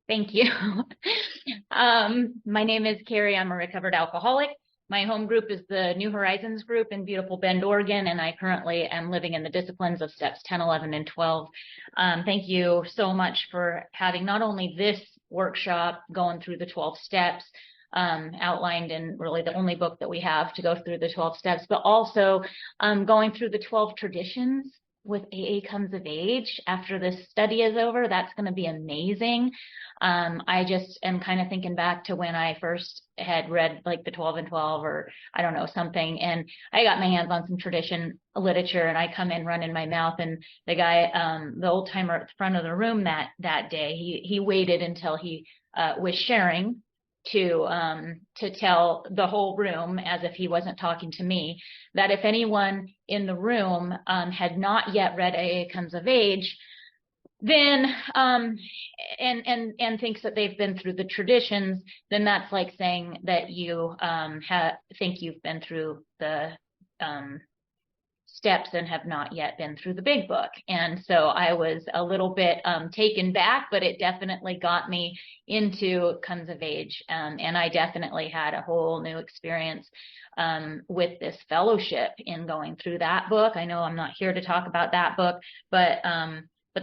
Thank you. My name is Carrie. I'm a recovered alcoholic. My home group is the New Horizons group in beautiful Bend, Oregon, and I currently am living in the disciplines of steps 10, 11, and 12. Thank you so much for having not only this workshop going through the 12 steps, outlined in really the only book that we have to go through the 12 steps, but also going through the 12 traditions with AA Comes of Age after this study is over. That's going to be amazing. I just am kind of thinking back to when I first had read like the 12 and 12 or I don't know, something. And I got my hands on some tradition literature and I come in running my mouth, and the guy, the old timer at the front of the room that day, he waited until he was sharing to tell the whole room, as if he wasn't talking to me, that if anyone in the room had not yet read AA Comes of Age, then and thinks that they've been through the traditions, then that's like saying that you think you've been through the steps and have not yet been through the big book. And so I was a little bit taken back, but it definitely got me into Comes of Age. And I definitely had a whole new experience with this fellowship in going through that book. I know I'm not here to talk about that book, but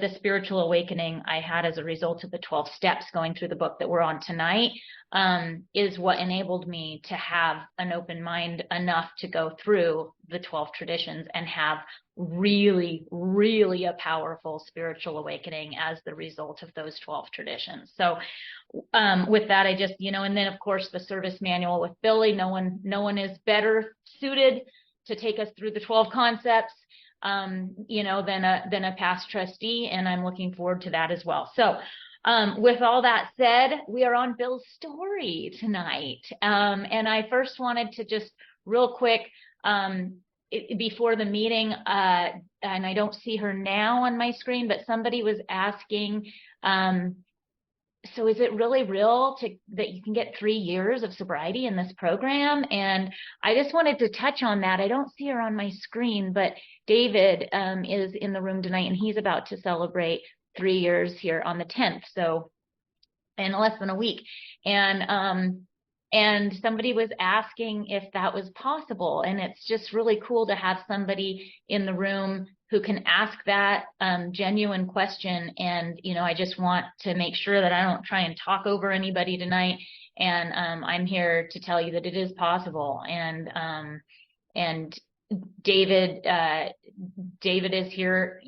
the spiritual awakening I had as a result of the 12 steps going through the book that we're on tonight is what enabled me to have an open mind enough to go through the 12 traditions and have really, really a powerful spiritual awakening as the result of those 12 traditions. So with that, I just, and then of course the service manual with Billy, no one is better suited to take us through the 12 concepts than a past trustee, and I'm looking forward to that as well. So with all that said, we are on Bill's story tonight. And I first wanted to just real quick, before the meeting, and I don't see her now on my screen, but somebody was asking, so is it really real that you can get 3 years of sobriety in this program? And I just wanted to touch on that. I don't see her on my screen, but David is in the room tonight, and he's about to celebrate 3 years here on the 10th. So in less than a week. And somebody was asking if that was possible. And it's just really cool to have somebody in the room who can ask that genuine question. And, I just want to make sure that I don't try and talk over anybody tonight. And I'm here to tell you that it is possible. And David is here,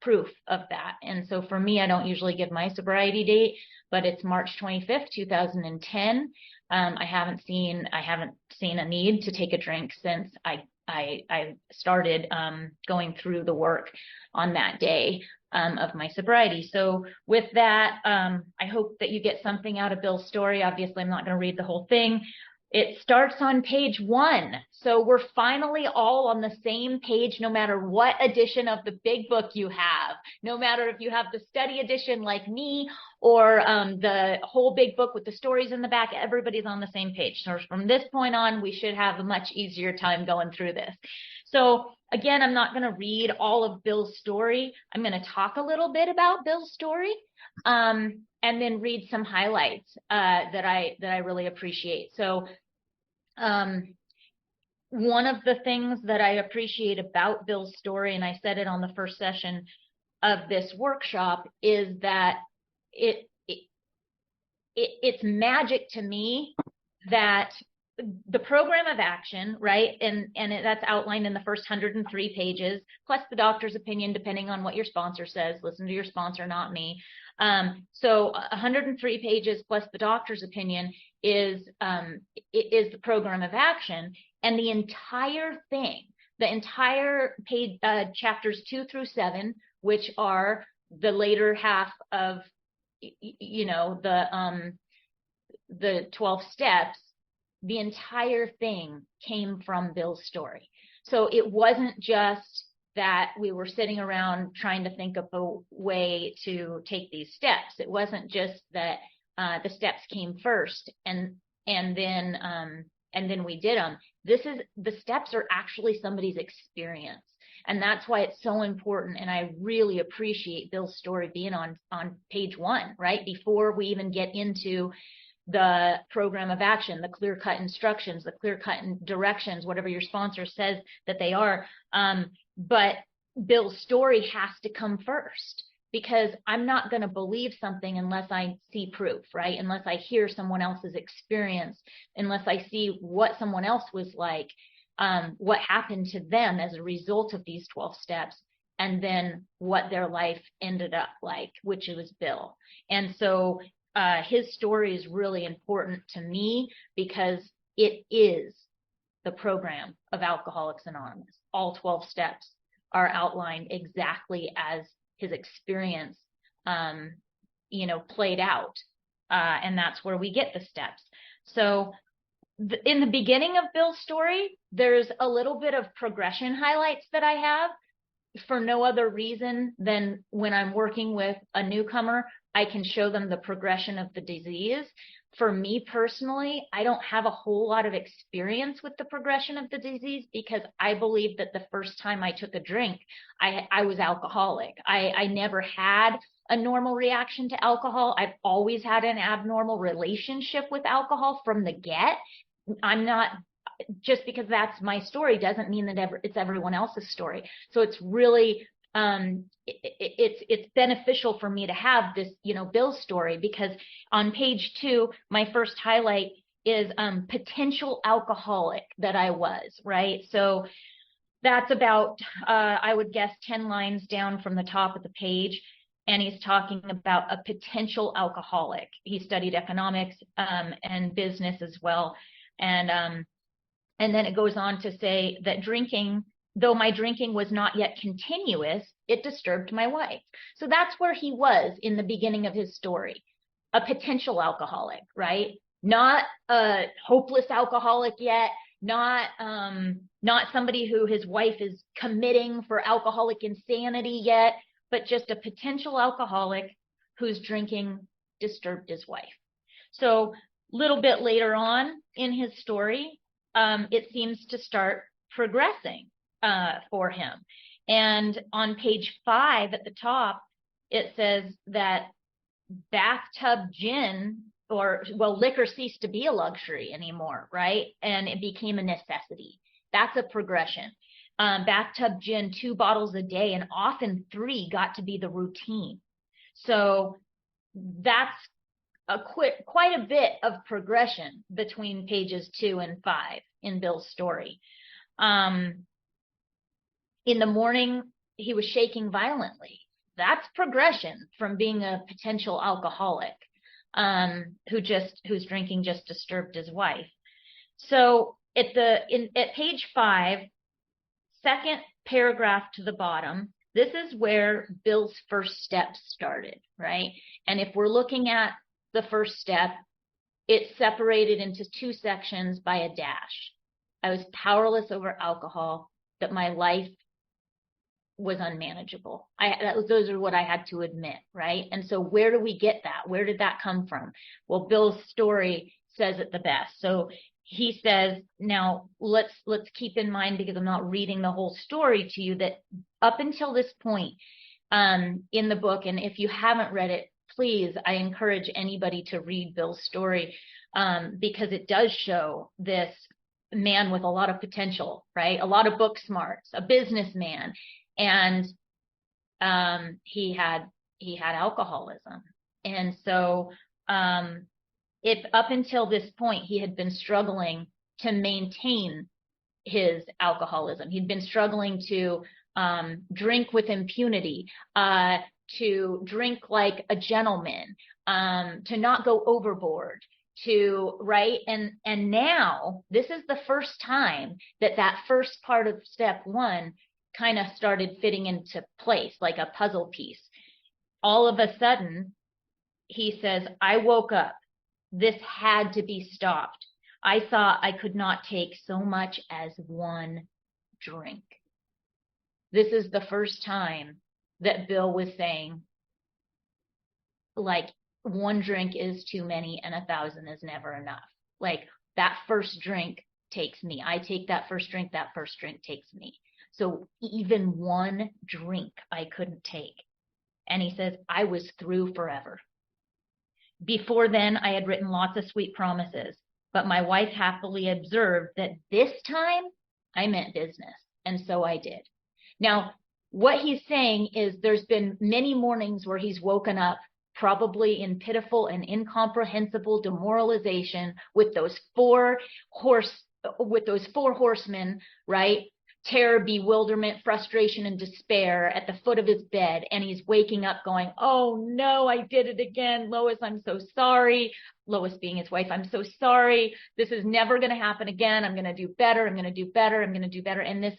proof of that. And so for me, I don't usually give my sobriety date, but it's March 25th, 2010. I haven't seen a need to take a drink since I started going through the work on that day of my sobriety. So with that, I hope that you get something out of Bill's story. Obviously, I'm not going to read the whole thing. It starts on page 1. So we're finally all on the same page, no matter what edition of the big book you have, no matter if you have the study edition like me or the whole big book with the stories in the back, everybody's on the same page. So from this point on, we should have a much easier time going through this. So again, I'm not going to read all of Bill's story. I'm going to talk a little bit about Bill's story. And then read some highlights that I really appreciate. So one of the things that I appreciate about Bill's story, and I said it on the first session of this workshop, is that it's magic to me that the program of action, right, and that's outlined in the first 103 pages, plus the doctor's opinion, depending on what your sponsor says. Listen to your sponsor, not me. So 103 pages plus the doctor's opinion is the program of action, and the entire thing, the entire page, chapters 2 through 7, which are the later half of, the 12 steps. The entire thing came from Bill's story. So it wasn't just that we were sitting around trying to think of a way to take these steps. It wasn't just that the steps came first and then we did them. The steps are actually somebody's experience. And that's why it's so important. And I really appreciate Bill's story being on page 1, right? Before we even get into the program of action, the clear-cut instructions, the clear-cut directions, whatever your sponsor says that they are. But Bill's story has to come first, because I'm not going to believe something unless I see proof, right? Unless I hear someone else's experience, unless I see what someone else was like, what happened to them as a result of these 12 steps, and then what their life ended up like, which was Bill. And so his story is really important to me because it is the program of Alcoholics Anonymous. All 12 steps are outlined exactly as his experience, played out. And that's where we get the steps. So in the beginning of Bill's story, there's a little bit of progression highlights that I have for no other reason than when I'm working with a newcomer, I can show them the progression of the disease. For me personally, I don't have a whole lot of experience with the progression of the disease, because I believe that the first time I took a drink, I was alcoholic. I never had a normal reaction to alcohol. I've always had an abnormal relationship with alcohol from the get. I'm not, just because that's my story doesn't mean that it's everyone else's story. So it's really, it's beneficial for me to have this, Bill's story, because on page 2, my first highlight is potential alcoholic that I was, right? So that's about, I would guess 10 lines down from the top of the page. And he's talking about a potential alcoholic. He studied economics and business as well. And then it goes on to say that drinking, though my drinking was not yet continuous, it disturbed my wife. So that's where he was in the beginning of his story, a potential alcoholic, right? Not a hopeless alcoholic yet, not somebody who his wife is committing for alcoholic insanity yet, but just a potential alcoholic whose drinking disturbed his wife. So a little bit later on in his story, it seems to start progressing for him. And on page 5 at the top, it says that bathtub gin, liquor ceased to be a luxury anymore, right? And it became a necessity. That's a progression. Bathtub gin, 2 bottles a day, and often 3 got to be the routine. So that's quite a bit of progression between pages 2 and 5 in Bill's story. In the morning, he was shaking violently. That's progression from being a potential alcoholic whose drinking just disturbed his wife. So at page 5, second paragraph to the bottom, this is where Bill's first step started, right? And if we're looking at the first step, it's separated into 2 sections by a dash. I was powerless over alcohol, that my life was unmanageable. Those are what I had to admit, right? And so where do we get that? Where did that come from? Well, Bill's story says it the best. So he says, now let's keep in mind, because I'm not reading the whole story to you, that up until this point in the book, and if you haven't read it, please, I encourage anybody to read Bill's story, because it does show this man with a lot of potential, right? A lot of book smarts, a businessman, and he had alcoholism. And so if up until this point he had been struggling to maintain his alcoholism, he'd been struggling to drink with impunity, to drink like a gentleman, to not go overboard, right? And now this is the first time that first part of step 1 kind of started fitting into place like a puzzle piece. All of a sudden, he says, I woke up. This had to be stopped. I saw I could not take so much as 1 drink. This is the first time that Bill was saying, like, 1 drink is too many and 1,000 is never enough. Like, that first drink takes me. I take that first drink takes me. So even one drink I couldn't take. And he says, I was through forever. Before then, I had written lots of sweet promises, but my wife happily observed that this time I meant business. And so I did. Now, what he's saying is there's been many mornings where he's woken up probably in pitiful and incomprehensible demoralization with those four horsemen, right? Terror, bewilderment, frustration, and despair at the foot of his bed. And he's waking up going, oh no, I did it again. Lois, I'm so sorry. Lois being his wife, I'm so sorry. This is never going to happen again. I'm going to do better. I'm going to do better. I'm going to do better. And this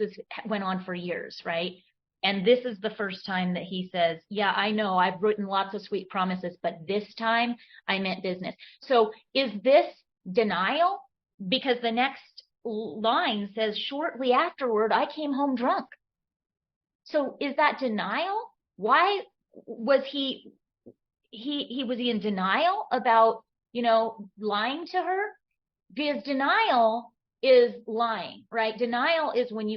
went on for years, right? And this is the first time that he says, yeah, I know I've written lots of sweet promises, but this time I meant business. So is this denial? Because the next line says, shortly afterward, I came home drunk. So is that denial? Why was he in denial about, lying to her? Because denial is lying, right? Denial is when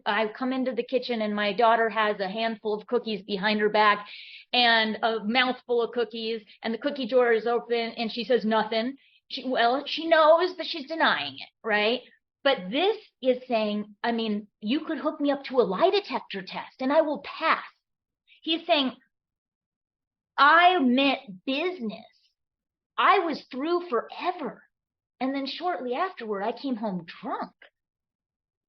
I come into the kitchen and my daughter has a handful of cookies behind her back and a mouthful of cookies, and the cookie drawer is open and she says nothing. She knows that she's denying it, right? But this is saying, you could hook me up to a lie detector test and I will pass. He's saying, I meant business. I was through forever. And then shortly afterward, I came home drunk.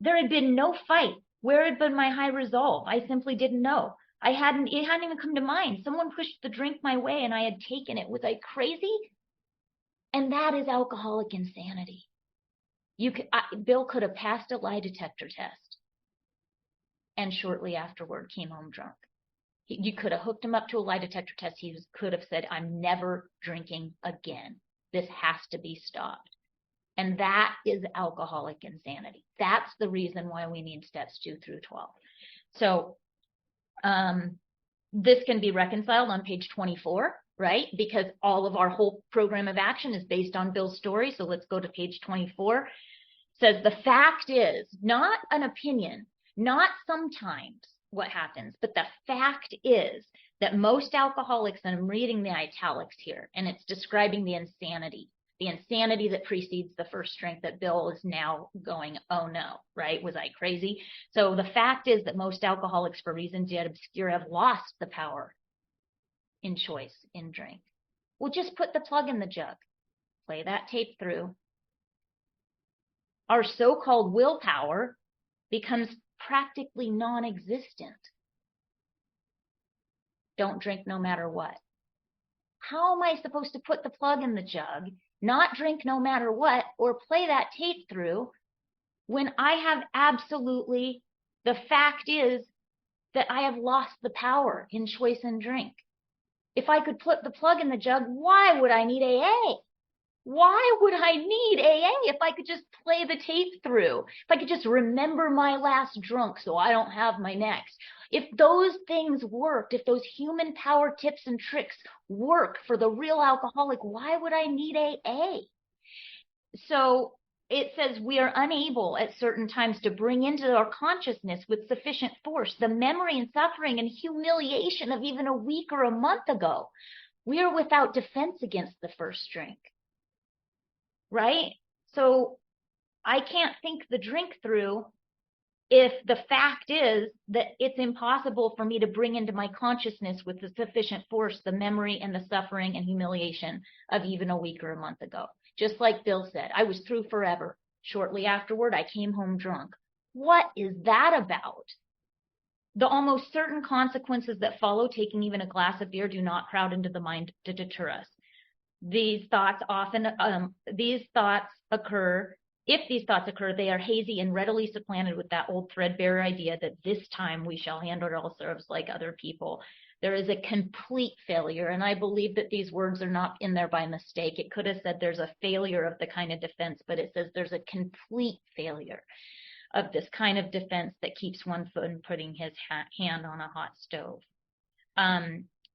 There had been no fight. Where had been my high resolve? I simply didn't know. It hadn't even come to mind. Someone pushed the drink my way and I had taken it. Was I crazy? And that is alcoholic insanity. Bill could have passed a lie detector test and shortly afterward came home drunk. You could have hooked him up to a lie detector test. He could have said, I'm never drinking again. This has to be stopped. And that is alcoholic insanity. That's the reason why we need steps 2 through 12. So this can be reconciled on page 24, right? Because all of our whole program of action is based on Bill's story. So let's go to page 24. It says, the fact is, not an opinion, not sometimes what happens, but the fact is that most alcoholics, and I'm reading the italics here, and it's describing the insanity that precedes the first drink that Bill is now going, oh no, right? Was I crazy? So the fact is that most alcoholics, for reasons yet obscure, have lost the power in choice in drink. Well, just put the plug in the jug. Play that tape through. Our so-called willpower becomes practically non-existent. Don't drink no matter what. How am I supposed to put the plug in the jug, not drink no matter what, or play that tape through when I have absolutely, the fact is that I have lost the power in choice and drink. If I could put the plug in the jug, why would I need AA? Why would I need AA if I could just play the tape through? If I could just remember my last drunk so I don't have my next. If those things worked, if those human power tips and tricks work for the real alcoholic, why would I need AA? So it says we are unable at certain times to bring into our consciousness with sufficient force the memory and suffering and humiliation of even a week or a month ago. We are without defense against the first drink. Right? So I can't think the drink through if the fact is that it's impossible for me to bring into my consciousness with the sufficient force the memory and the suffering and humiliation of even a week or a month ago. Just like Bill said, I was through forever. Shortly afterward, I came home drunk. What is that about? The almost certain consequences that follow taking even a glass of beer do not crowd into the mind to deter us. These thoughts occur, they are hazy and readily supplanted with that old threadbare idea that this time we shall handle ourselves like other people. There is a complete failure, and I believe that these words are not in there by mistake. It could have said there's a failure of the kind of defense, but it says there's a complete failure of this kind of defense that keeps one from putting his hand on a hot stove.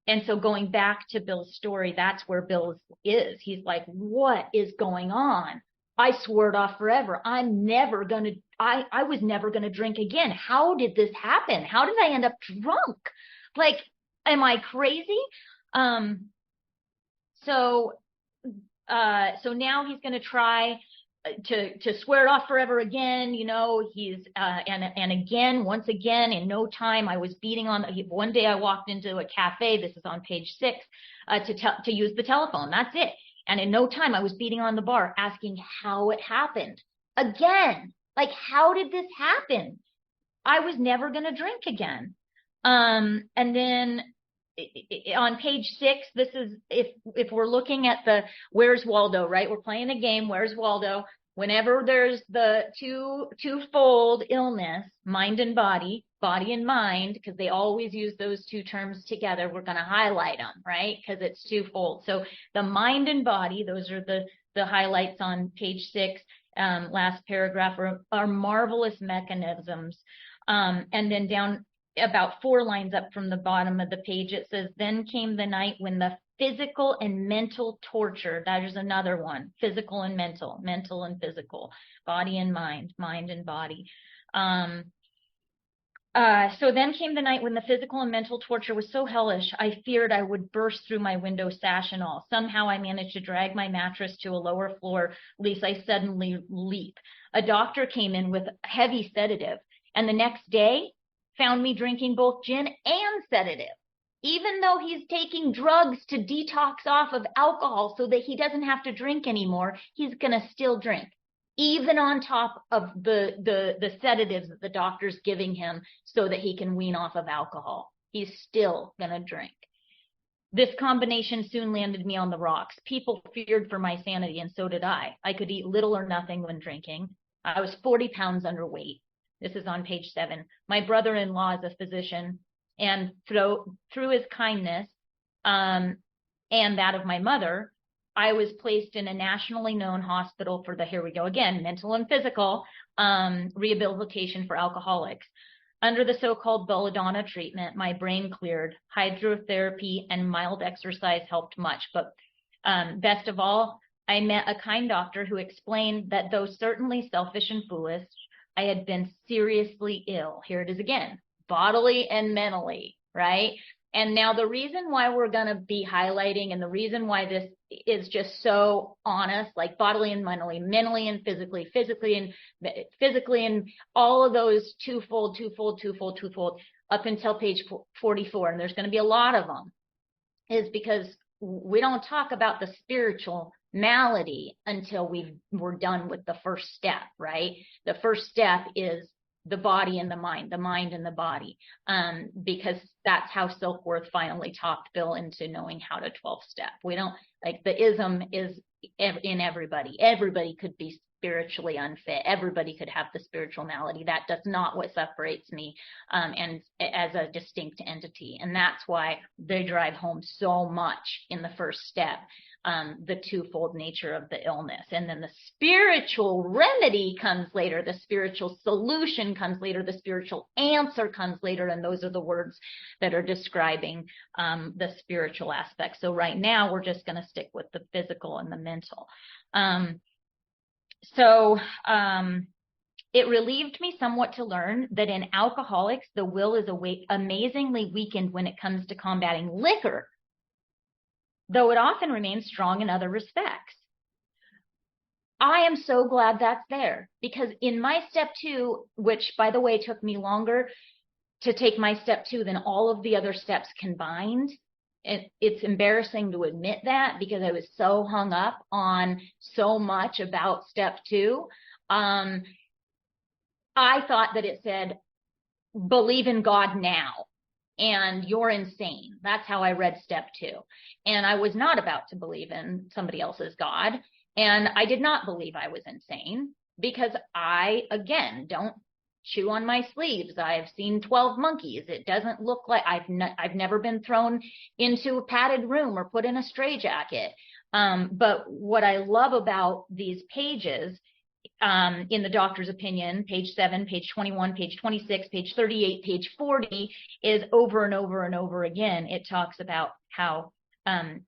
And so going back to Bill's story, that's where Bill is. He's like, what is going on? I swore it off forever. I'm never going to, I was never going to drink again. How did this happen? How did I end up drunk? Like, am I crazy? So now he's going to try to swear it off forever again. You know, he's and again, once again, in no time, I was beating on. One day I walked into a cafe. This is on page 6 to use the telephone. That's it. And in no time, I was beating on the bar, asking how it happened again. Like, how did this happen? I was never going to drink again. And then on page 6, this is if we're looking at the Where's Waldo, right? We're playing a game, Where's Waldo? Whenever there's the twofold illness, mind and body and mind, because they always use those two terms together, we're going to highlight them, right? Because it's twofold. So the mind and body, those are the highlights on page 6, last paragraph, are marvelous mechanisms. And then down about 4 lines up from the bottom of the page, it says, then came the night when the physical and mental torture, that is another one, physical and mental and physical, body and mind and body. So then came the night when the physical and mental torture was so hellish, I feared I would burst through my window sash and all. Somehow I managed to drag my mattress to a lower floor, lest I suddenly leap. A doctor came in with a heavy sedative, and the next day found me drinking both gin and sedative. Even though he's taking drugs to detox off of alcohol so that he doesn't have to drink anymore, he's going to still drink, even on top of the sedatives that the doctor's giving him so that he can wean off of alcohol. He's still going to drink. This combination soon landed me on the rocks. People feared for my sanity, and so did I. I could eat little or nothing when drinking. I was 40 pounds underweight. This is on page 7. My brother-in-law is a physician, and through his kindness and that of my mother, I was placed in a nationally known hospital for here we go again, mental and physical rehabilitation for alcoholics. Under the so-called belladonna treatment, my brain cleared. Hydrotherapy and mild exercise helped much. But best of all, I met a kind doctor who explained that though certainly selfish and foolish, I had been seriously ill. Here it is again, bodily and mentally, right? And now the reason why we're going to be highlighting, and the reason why this is just so honest, like bodily and mentally and physically and all of those twofold, up until page 44, and there's going to be a lot of them, is because we don't talk about the spiritual malady until we're done with the first step, right? The first step is the body and the mind and the body, because that's how Silkworth finally talked Bill into knowing how to 12th step. We don't, like, the ism is in everybody. Everybody could be spiritually unfit. Everybody could have the spiritual malady. That does not what separates me and as a distinct entity. And that's why they drive home so much in the first step, the twofold nature of the illness. And then the spiritual remedy comes later. The spiritual solution comes later. The spiritual answer comes later. And those are the words that are describing the spiritual aspect. So right now we're just going to stick with the physical and the mental. It relieved me somewhat to learn that in alcoholics, the will is amazingly weakened when it comes to combating liquor, though it often remains strong in other respects. I am so glad that's there, because in my step 2, which by the way took me longer to take my step 2 than all of the other steps combined, it's embarrassing to admit that because I was so hung up on so much about step 2. I thought that it said, believe in God now, and you're insane. That's how I read step 2. And I was not about to believe in somebody else's God. And I did not believe I was insane because I, again, don't chew on my sleeves. I've seen 12 monkeys. It doesn't look like I've never been thrown into a padded room or put in a straitjacket. But what I love about these pages, in the doctor's opinion, page 7, page 21, page 26, page 38, page 40, is over and over and over again. It talks about how I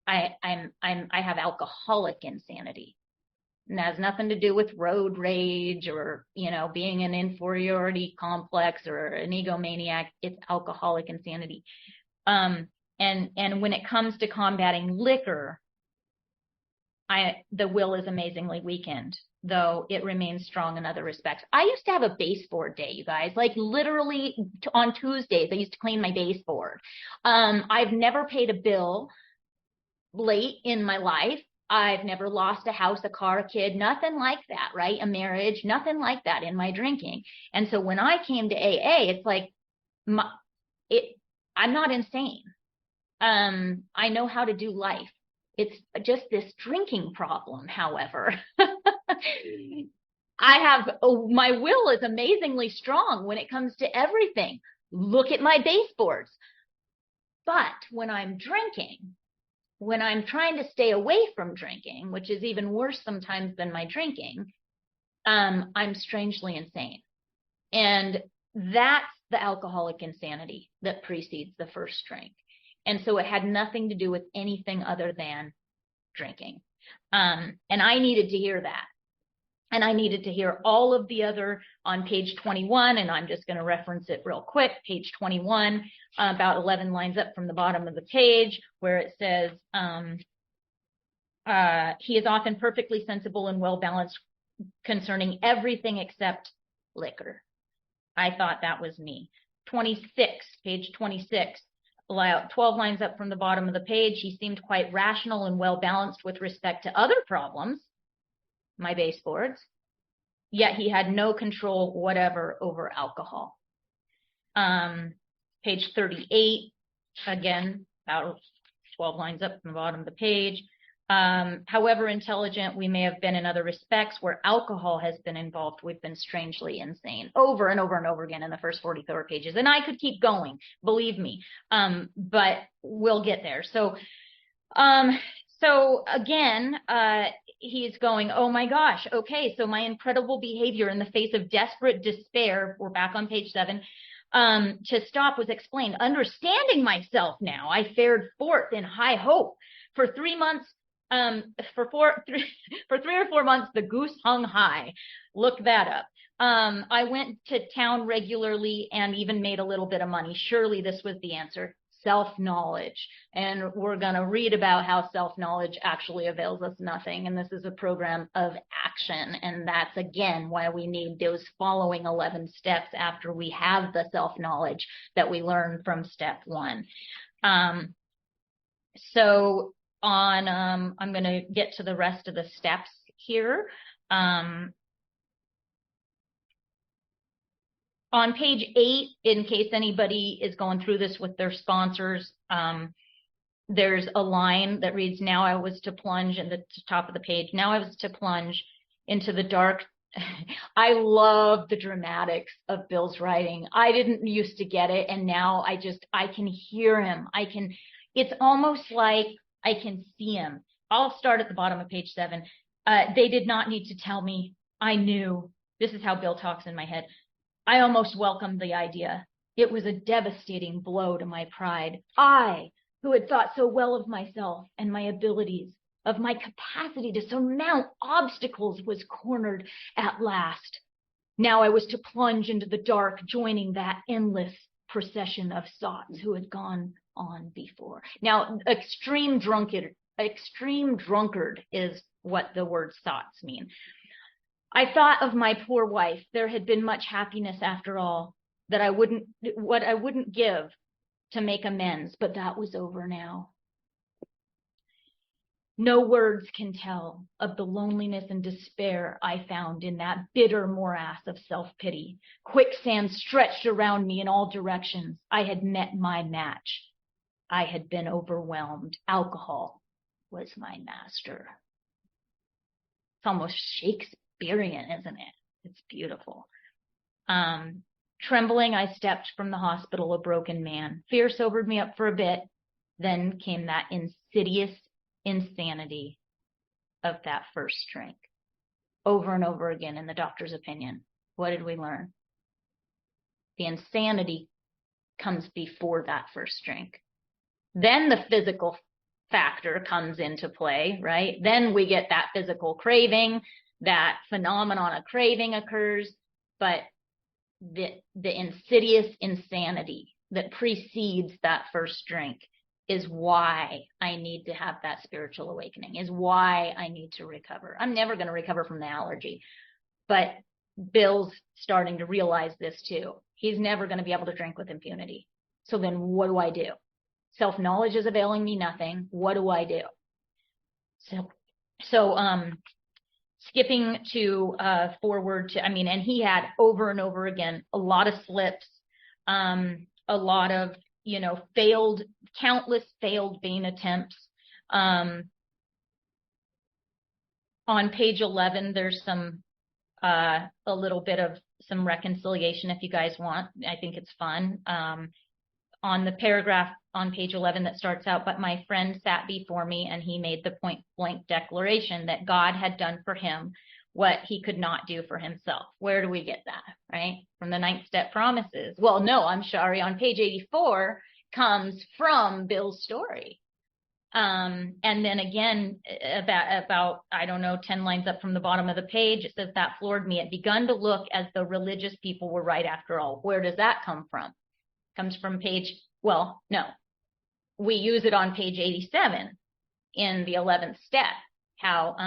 have alcoholic insanity. It has nothing to do with road rage or, you know, being an inferiority complex or an egomaniac. It's alcoholic insanity. And when it comes to combating liquor, the will is amazingly weakened, though it remains strong in other respects. I used to have a baseboard day, you guys, like literally on Tuesdays, I used to clean my baseboard. I've never paid a bill late in my life. I've never lost a house, a car, a kid, nothing like that, right? A marriage, nothing like that in my drinking. And so when I came to AA, it's like, I'm not insane. I know how to do life. It's just this drinking problem, however. My will is amazingly strong when it comes to everything. Look at my baseboards. But when I'm drinking, when I'm trying to stay away from drinking, which is even worse sometimes than my drinking, I'm strangely insane. And that's the alcoholic insanity that precedes the first drink. And so it had nothing to do with anything other than drinking. And I needed to hear that. And I needed to hear all of the other on page 21, and I'm just going to reference it real quick. Page 21, about 11 lines up from the bottom of the page, where it says, he is often perfectly sensible and well-balanced concerning everything except liquor. I thought that was me. 26, page 26, 12 lines up from the bottom of the page, he seemed quite rational and well-balanced with respect to other problems, my baseboards, yet he had no control whatever over alcohol. Page 38, again, about 12 lines up from the bottom of the page. However intelligent we may have been in other respects, where alcohol has been involved, we've been strangely insane, over and over and over again in the first 44 pages. And I could keep going, believe me, but we'll get there. So again, he's going, oh my gosh, okay, so my incredible behavior in the face of desperate despair, we're back on page 7, to stop was explained. Understanding myself now, I fared forth in high hope. For 3 months, for 3 or 4 months, the goose hung high. Look that up. I went to town regularly and even made a little bit of money. Surely this was the answer. Self-knowledge. And we're going to read about how self-knowledge actually avails us nothing. And this is a program of action. And that's, again, why we need those following 11 steps after we have the self-knowledge that we learn from step 1. So I'm going to get to the rest of the steps here. On page 8, in case anybody is going through this with their sponsors, there's a line that reads, now I was to plunge, at the top of the page, now I was to plunge into the dark. I love the dramatics of Bill's writing. I didn't used to get it, and now I can hear him. It's almost like I can see him. I'll start at the bottom of page 7. They did not need to tell me. I knew. This is how Bill talks in my head. I almost welcomed the idea. It was a devastating blow to my pride. I, who had thought so well of myself and my abilities, of my capacity to surmount obstacles, was cornered at last. Now I was to plunge into the dark, joining that endless procession of sots who had gone on before. Now, extreme drunkard is what the word sots mean. I thought of my poor wife. There had been much happiness after all, that I wouldn't give to make amends, but that was over now. No words can tell of the loneliness and despair I found in that bitter morass of self-pity. Quicksand stretched around me in all directions. I had met my match. I had been overwhelmed. Alcohol was my master. It's almost Shakespearean, isn't it? It's beautiful. Trembling, I stepped from the hospital a broken man. Fear sobered me up for a bit. Then came that insidious insanity of that first drink. Over and over again in the doctor's opinion. What did we learn? The insanity comes before that first drink. Then the physical factor comes into play, right? Then we get that physical craving, that phenomenon of craving occurs, but the insidious insanity that precedes that first drink is why I need to have that spiritual awakening, is why I need to recover. I'm never going to recover from the allergy, but Bill's starting to realize this too. He's never going to be able to drink with impunity. So then what do I do? Self-knowledge is availing me nothing. What do I do? So skipping to forward to, and he had over and over again, a lot of slips, a lot of, countless failed vain attempts. On page 11, there's some, a little bit of some reconciliation if you guys want. I think it's fun. On the paragraph on page 11 that starts out, but my friend sat before me and he made the point blank declaration that God had done for him what he could not do for himself. Where do we get that, right? From the 9th step promises. Well, no, I'm sorry. On page 84 comes from Bill's story. And then again, about, I don't know, 10 lines up from the bottom of the page, it says that floored me. It begun to look as though religious people were right after all. Where does that come from? Comes from we use it on page 87 in the 11th step, how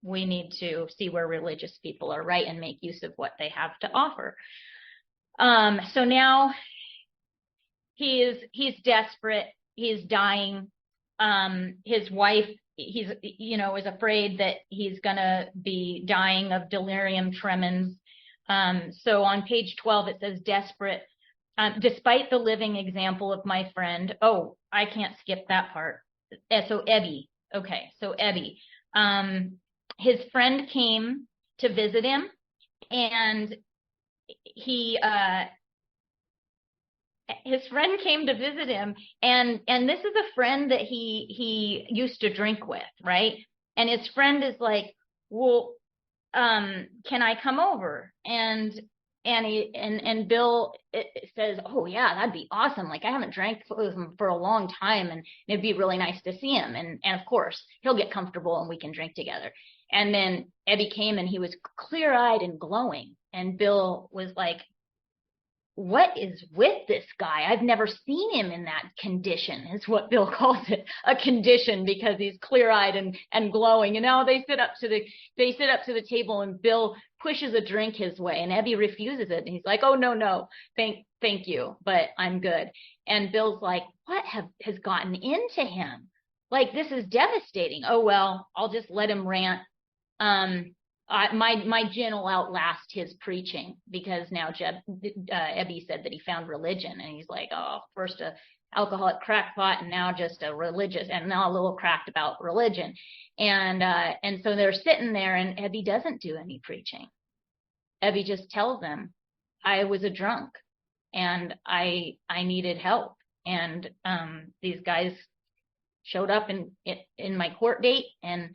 we need to see where religious people are right and make use of what they have to offer. So now he's desperate, he's dying. His wife, is afraid that he's gonna be dying of delirium tremens. So on page 12 it says desperate. Despite the living example of my friend, I can't skip that part. So Ebby, okay, so Ebby, his friend came to visit him, and his friend came to visit him, and this is a friend that he used to drink with, right? And his friend is like, well, can I come over? And Bill says, oh yeah, that'd be awesome. Like, I haven't drank with him for a long time, and it'd be really nice to see him. And of course he'll get comfortable and we can drink together. And then Ebby came and he was clear-eyed and glowing. And Bill was like, what is with this guy? I've never seen him in that condition, is what Bill calls it, a condition, because he's clear-eyed and glowing. And now they sit up to the table, and Bill pushes a drink his way, and Ebby refuses it. And he's like, oh, no, thank you, but I'm good. And Bill's like, what has gotten into him? Like, this is devastating. Oh, well, I'll just let him rant. My gin will outlast his preaching, because now Ebby said that he found religion, and he's like, oh, first a alcoholic crackpot, and now just a religious, and now a little cracked about religion. And so they're sitting there, and Ebby doesn't do any preaching. Ebby just tells them, I was a drunk and I needed help. And these guys showed up in my court date, and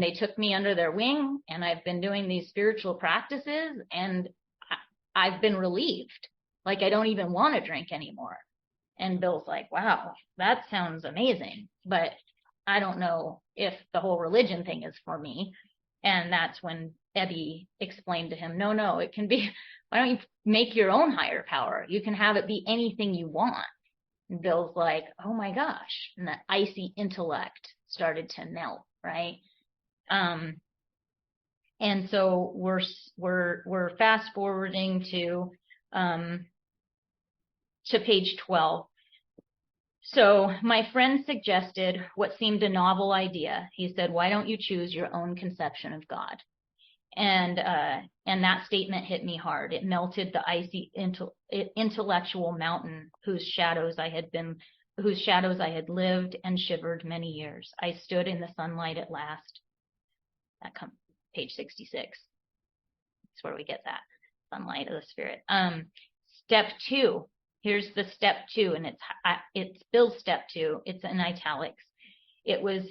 they took me under their wing, and I've been doing these spiritual practices, and I've been relieved. Like, I don't even want to drink anymore. And Bill's like, wow, that sounds amazing, but I don't know if the whole religion thing is for me. And that's when Ebby explained to him, no, it can be, why don't you make your own higher power? You can have it be anything you want. And Bill's like, oh my gosh. And that icy intellect started to melt, right? And so we're fast forwarding to page 12. So my friend suggested what seemed a novel idea. He said, why don't you choose your own conception of God? And that statement hit me hard. It melted the icy intellectual mountain whose shadows I had lived and shivered many years. I stood in the sunlight at last. That comes page 66. That's where we get that sunlight of the spirit. Step 2. Here's the step 2, and it's Bill's step 2. It's in italics. It was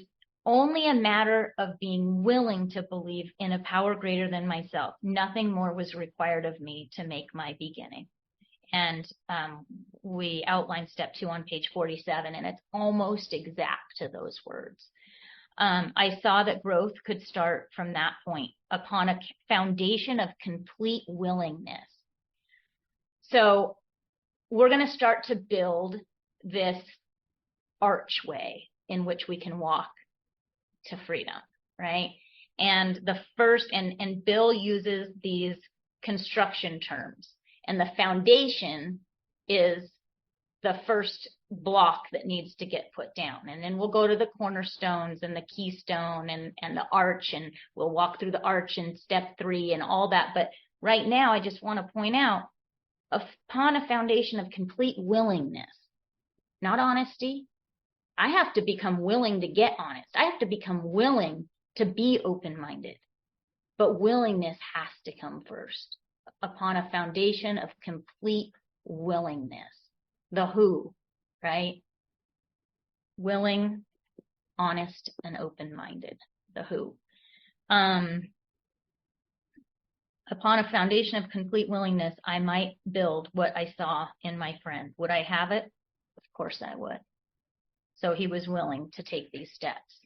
only a matter of being willing to believe in a power greater than myself. Nothing more was required of me to make my beginning. And we outlined step 2 on page 47, and it's almost exact to those words. I saw that growth could start from that point upon a foundation of complete willingness. So we're going to start to build this archway in which we can walk to freedom, right? And the first, and Bill uses these construction terms, and the foundation is the first block that needs to get put down. And then we'll go to the cornerstones and the keystone and the arch, and we'll walk through the arch in step 3 and all that. But right now, I just want to point out, upon a foundation of complete willingness, not honesty. I have to become willing to get honest. I have to become willing to be open-minded. But willingness has to come first, upon a foundation of complete willingness. The who, right? Willing, honest, and open-minded. The who. Upon a foundation of complete willingness, I might build what I saw in my friend. Would I have it? Of course I would. So he was willing to take these steps.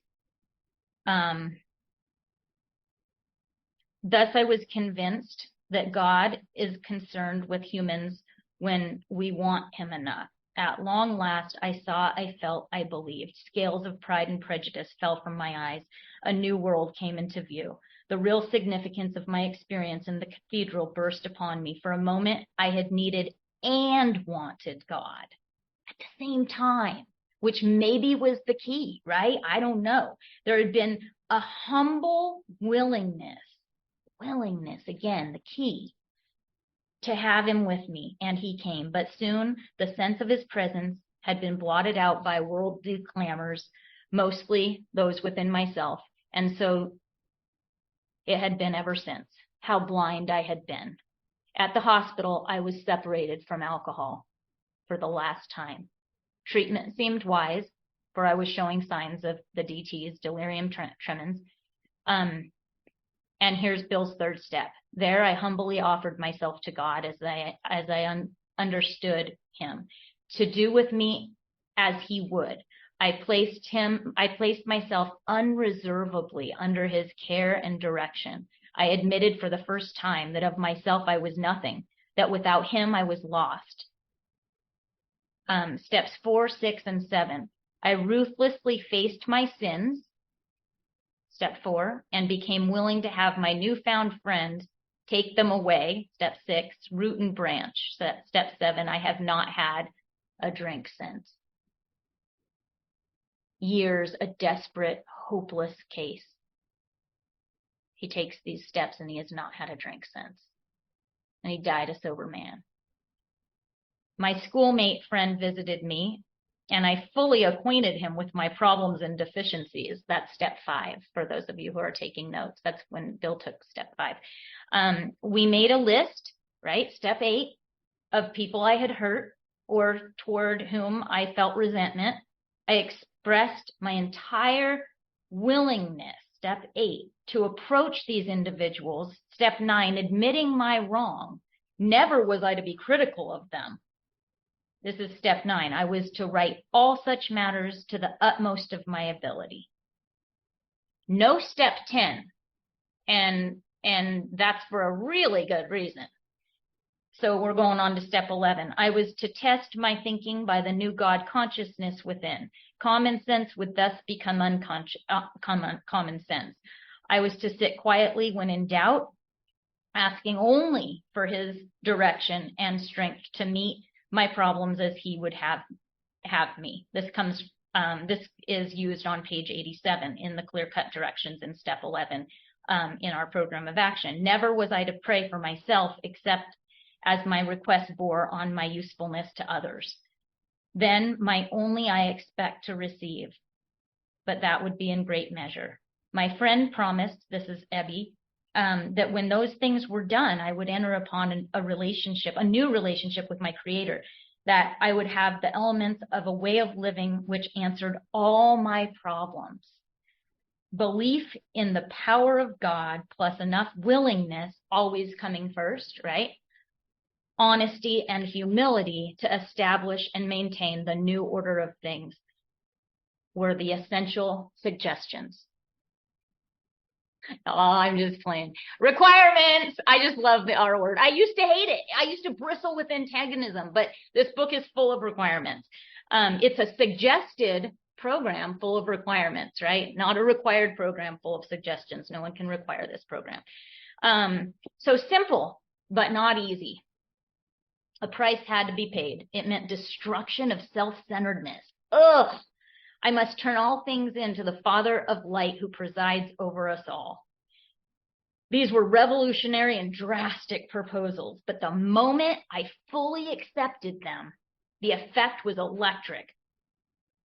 Thus, I was convinced that God is concerned with humans when we want him enough. At long last, I saw, I felt, I believed. Scales of pride and prejudice fell from my eyes. A new world came into view. The real significance of my experience in the cathedral burst upon me. For a moment, I had needed and wanted God at the same time, which maybe was the key, right? I don't know. There had been a humble willingness, again, the key, to have him with me, and he came. But soon the sense of his presence had been blotted out by worldly clamors, mostly those within myself. And so it had been ever since. How blind I had been. At the hospital, I was separated from alcohol for the last time. Treatment seemed wise, for I was showing signs of the DTs, delirium tremens. And here's Bill's third step. There, I humbly offered myself to God as I understood him, to do with me as he would. I placed myself unreservedly under his care and direction. I admitted for the first time that of myself I was nothing, that without him I was lost. Steps 4, 6, and 7. I ruthlessly faced my sins, step 4, and became willing to have my newfound friend take them away, step 6, root and branch, step 7. I have not had a drink since. Years, a desperate, hopeless case. He takes these steps and he has not had a drink since. And he died a sober man. My schoolmate friend visited me, and I fully acquainted him with my problems and deficiencies. That's step 5, for those of you who are taking notes. That's when Bill took step 5. We made a list, right? Step 8, of people I had hurt or toward whom I felt resentment. I expressed my entire willingness, step 8, to approach these individuals. Step 9, admitting my wrong. Never was I to be critical of them. This is step 9. I was to write all such matters to the utmost of my ability. No step 10, and that's for a really good reason. So we're going on to step 11. I was to test my thinking by the new God consciousness within. Common sense would thus become common sense. I was to sit quietly when in doubt, asking only for his direction and strength to meet my problems as he would have me. This is used on page 87 in the clear-cut directions in step 11 in our program of action. Never was I to pray for myself except as my request bore on my usefulness to others. Then might only I expect to receive, but that would be in great measure. My friend promised, this is Ebby, that when those things were done, I would enter upon a new relationship with my Creator, that I would have the elements of a way of living which answered all my problems. Belief in the power of God plus enough willingness, always coming first, right? honesty, and humility to establish and maintain the new order of things were the essential suggestions. Oh, I'm just playing. Requirements. I just love the R word. I used to hate it. I used to bristle with antagonism, but this book is full of requirements. It's a suggested program full of requirements, right? Not a required program full of suggestions. No one can require this program. So simple, but not easy. A price had to be paid. It meant destruction of self-centeredness. Ugh! I must turn all things into the Father of light who presides over us all. These were revolutionary and drastic proposals, but the moment I fully accepted them, the effect was electric.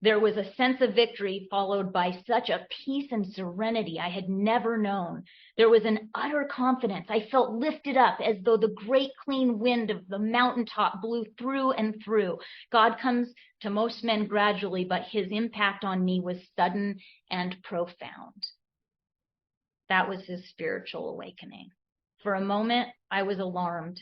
There was a sense of victory followed by such a peace and serenity I had never known. There was an utter confidence. I felt lifted up as though the great clean wind of the mountaintop blew through and through. God comes to most men gradually, but his impact on me was sudden and profound. That was his spiritual awakening. For a moment, I was alarmed.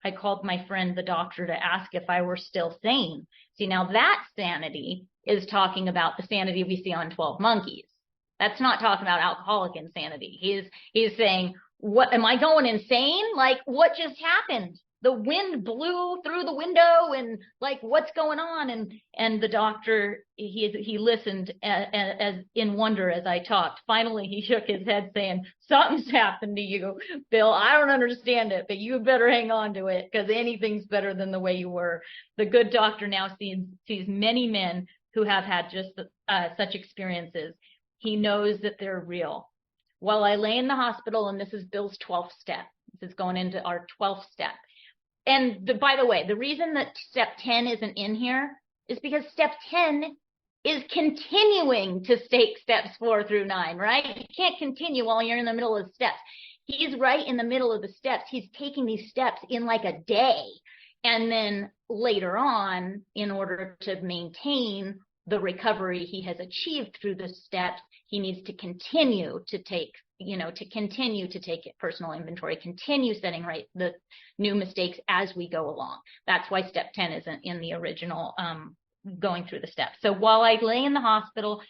I called my friend, the doctor, to ask if I were still sane. See, now that sanity is talking about the sanity we see on 12 Monkeys. That's not talking about alcoholic insanity. He's saying, what, am I going insane? Like, what just happened? The wind blew through the window and like, what's going on? And the doctor, he listened as in wonder as I talked. Finally, he shook his head saying, something's happened to you, Bill. I don't understand it, but you better hang on to it because anything's better than the way you were. The good doctor now sees many men who have had just such experiences. He knows that they're real. While I lay in the hospital, and this is Bill's 12th step. This is going into our 12th step. And by the way, the reason that step 10 isn't in here is because step 10 is continuing to state steps 4 through 9, right? You can't continue while you're in the middle of the steps. He's right in the middle of the steps. He's taking these steps in like a day. And then later on, in order to maintain the recovery he has achieved through the steps, he needs to continue to take personal inventory, continue setting right the new mistakes as we go along. That's why step 10 isn't in the original going through the steps. So while I lay in the hospital,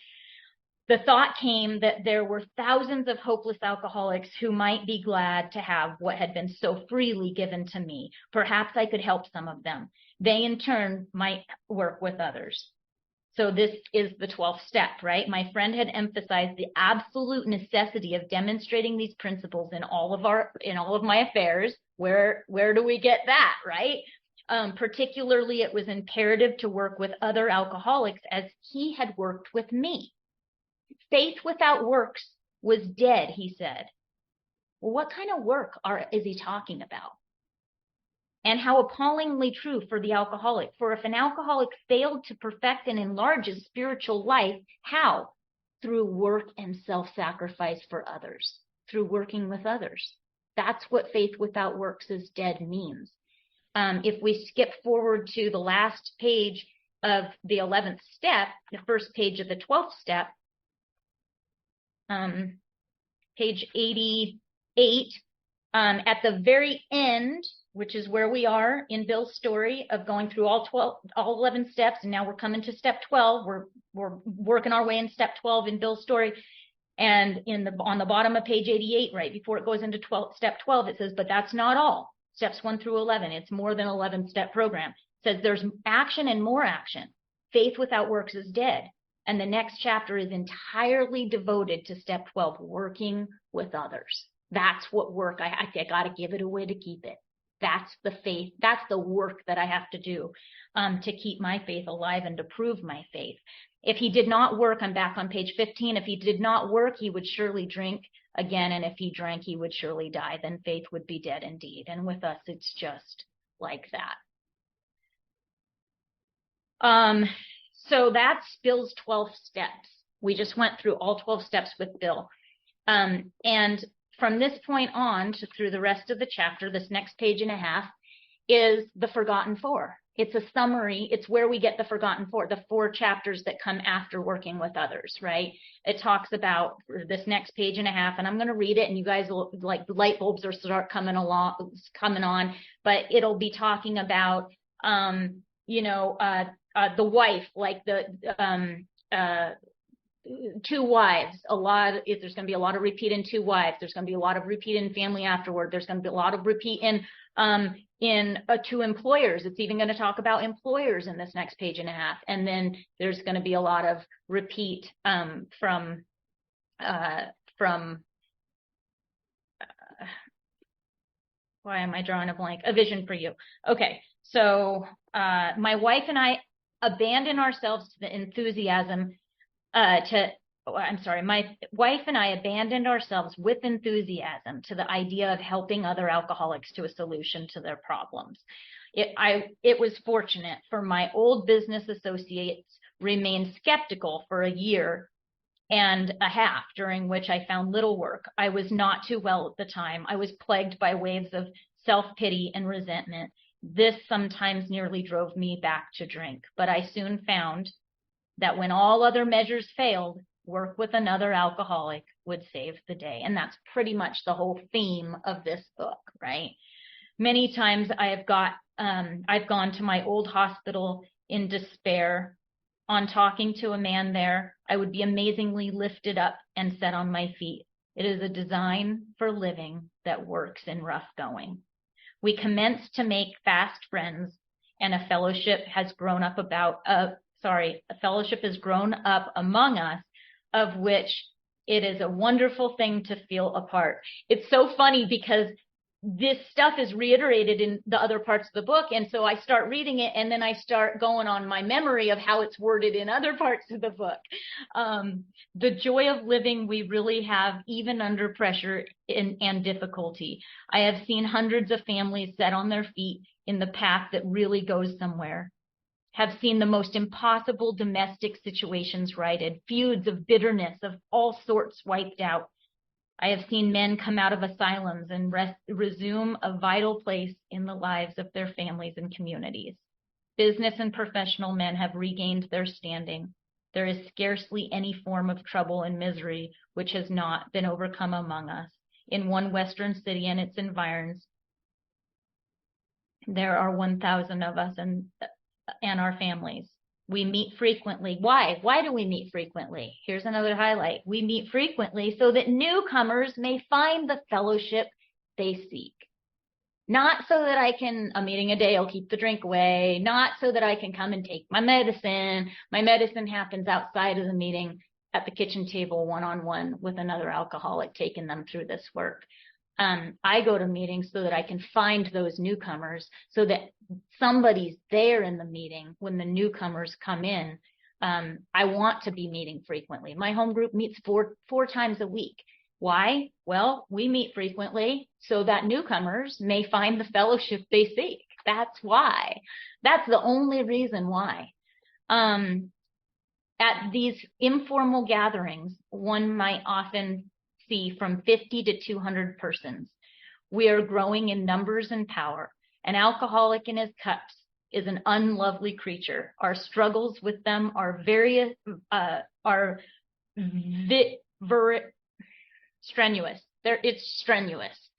the thought came that there were thousands of hopeless alcoholics who might be glad to have what had been so freely given to me. Perhaps I could help some of them. They in turn might work with others. So this is the 12th step, right? My friend had emphasized the absolute necessity of demonstrating these principles in all of my affairs. Where do we get that, right? Particularly, it was imperative to work with other alcoholics as he had worked with me. Faith without works was dead, he said. Well, what kind of work is he talking about? And how appallingly true for the alcoholic. For if an alcoholic failed to perfect and enlarge his spiritual life, how? Through work and self-sacrifice for others, through working with others. That's what faith without works is dead means. If we skip forward to the last page of the 11th step, the first page of the 12th step, page 88, at the very end, which is where we are in Bill's story of going through all 11 steps, and now we're coming to step 12. We're working our way in step 12 in Bill's story, and on the bottom of page 88, right before it goes into step 12, it says, but that's not all. Steps 1 through 11, it's more than 11-step program. It says there's action and more action. Faith without works is dead. And the next chapter is entirely devoted to step 12, working with others. That's what work, I got to give it away to keep it. That's the faith. That's the work that I have to do to keep my faith alive and to prove my faith. If he did not work, I'm back on page 15. If he did not work, he would surely drink again. And if he drank, he would surely die. Then faith would be dead indeed. And with us, it's just like that. So that's Bill's 12 steps. We just went through all 12 steps with Bill. And from this point on through the rest of the chapter, this next page and a half, is the forgotten 4. It's a summary. It's where we get the forgotten four, the 4 chapters that come after working with others, right? It talks about this next page and a half, and I'm going to read it, and you guys will, like, the light bulbs will start coming on, but it'll be talking about, you know, the wife, like the 2 wives, there's going to be a lot of repeat in 2 wives. There's going to be a lot of repeat in family afterward. There's going to be a lot of repeat in 2 employers. It's even going to talk about employers in this next page and a half. And then there's going to be a lot of repeat from why am I drawing a blank? A Vision for You. Okay, so my wife and I abandoned ourselves to the enthusiasm my wife and I abandoned ourselves with enthusiasm to the idea of helping other alcoholics to a solution to their problems. It was fortunate for my old business associates remained skeptical for a year and a half, during which I found little work. I was not too well at the time. I was plagued by waves of self-pity and resentment. This sometimes nearly drove me back to drink, but I soon found that when all other measures failed, work with another alcoholic would save the day. And that's pretty much the whole theme of this book, right? Many times I've gone to my old hospital in despair. On talking to a man there, I would be amazingly lifted up and set on my feet. It is a design for living that works in rough going. We commenced to make fast friends, and a fellowship has grown up among us, of which it is a wonderful thing to feel a part. It's so funny because this stuff is reiterated in the other parts of the book. And so I start reading it, and then I start going on my memory of how it's worded in other parts of the book. The joy of living we really have, even under pressure and difficulty. I have seen hundreds of families set on their feet in the path that really goes somewhere. Have seen the most impossible domestic situations righted, feuds of bitterness of all sorts wiped out. I have seen men come out of asylums and resume a vital place in the lives of their families and communities. Business and professional men have regained their standing. There is scarcely any form of trouble and misery which has not been overcome among us. In one Western city and its environs, there are 1,000 of us and our families. We meet frequently. Why? Why do we meet frequently? Here's another highlight. We meet frequently so that newcomers may find the fellowship they seek. Not so that I can, a meeting a day will keep the drink away. Not so that I can come and take my medicine. My medicine happens outside of the meeting at the kitchen table, one-on-one with another alcoholic, taking them through this work. I go to meetings so that I can find those newcomers, so that somebody's there in the meeting when the newcomers come in. I want to be meeting frequently. My home group meets four times a week. Why? Well, we meet frequently so that newcomers may find the fellowship they seek. That's why. That's the only reason why. At these informal gatherings, one might often see from 50 to 200 persons. We are growing in numbers and power. An alcoholic in his cups is an unlovely creature. Our struggles with them are strenuous. It's strenuous.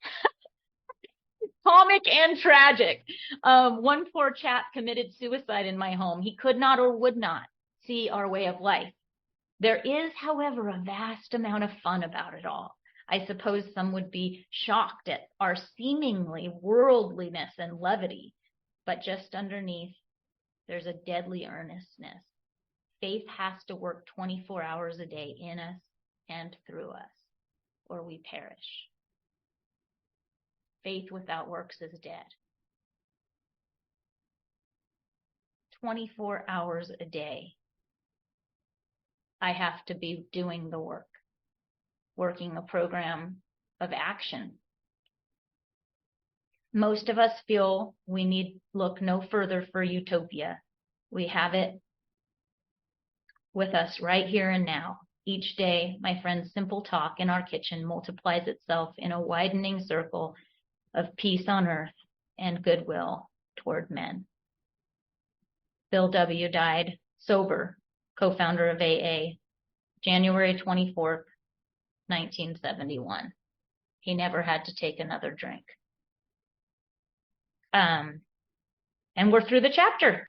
Comic and tragic. One poor chap committed suicide in my home. He could not or would not see our way of life. There is, however, a vast amount of fun about it all. I suppose some would be shocked at our seemingly worldliness and levity, but just underneath, there's a deadly earnestness. Faith has to work 24 hours a day in us and through us, or we perish. Faith without works is dead. 24 hours a day. I have to be doing the work, working a program of action. Most of us feel we need look no further for utopia. We have it with us right here and now. Each day, my friend's simple talk in our kitchen multiplies itself in a widening circle of peace on earth and goodwill toward men. Bill W. died sober, co-founder of AA, January 24th, 1971. He never had to take another drink. And we're through the chapter.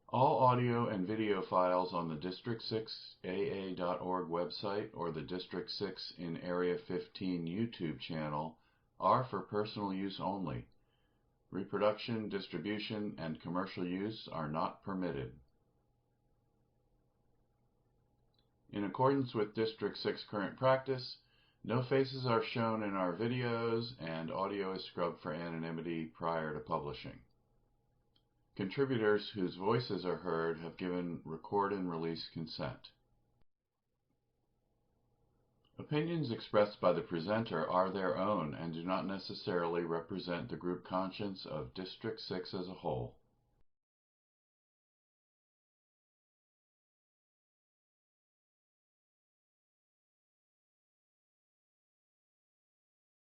All audio and video files on the District6AA.org website or the District 6 in Area 15 YouTube channel are for personal use only. Reproduction, distribution, and commercial use are not permitted. In accordance with District 6 current practice, no faces are shown in our videos and audio is scrubbed for anonymity prior to publishing. Contributors whose voices are heard have given record and release consent. Opinions expressed by the presenter are their own and do not necessarily represent the group conscience of District 6 as a whole.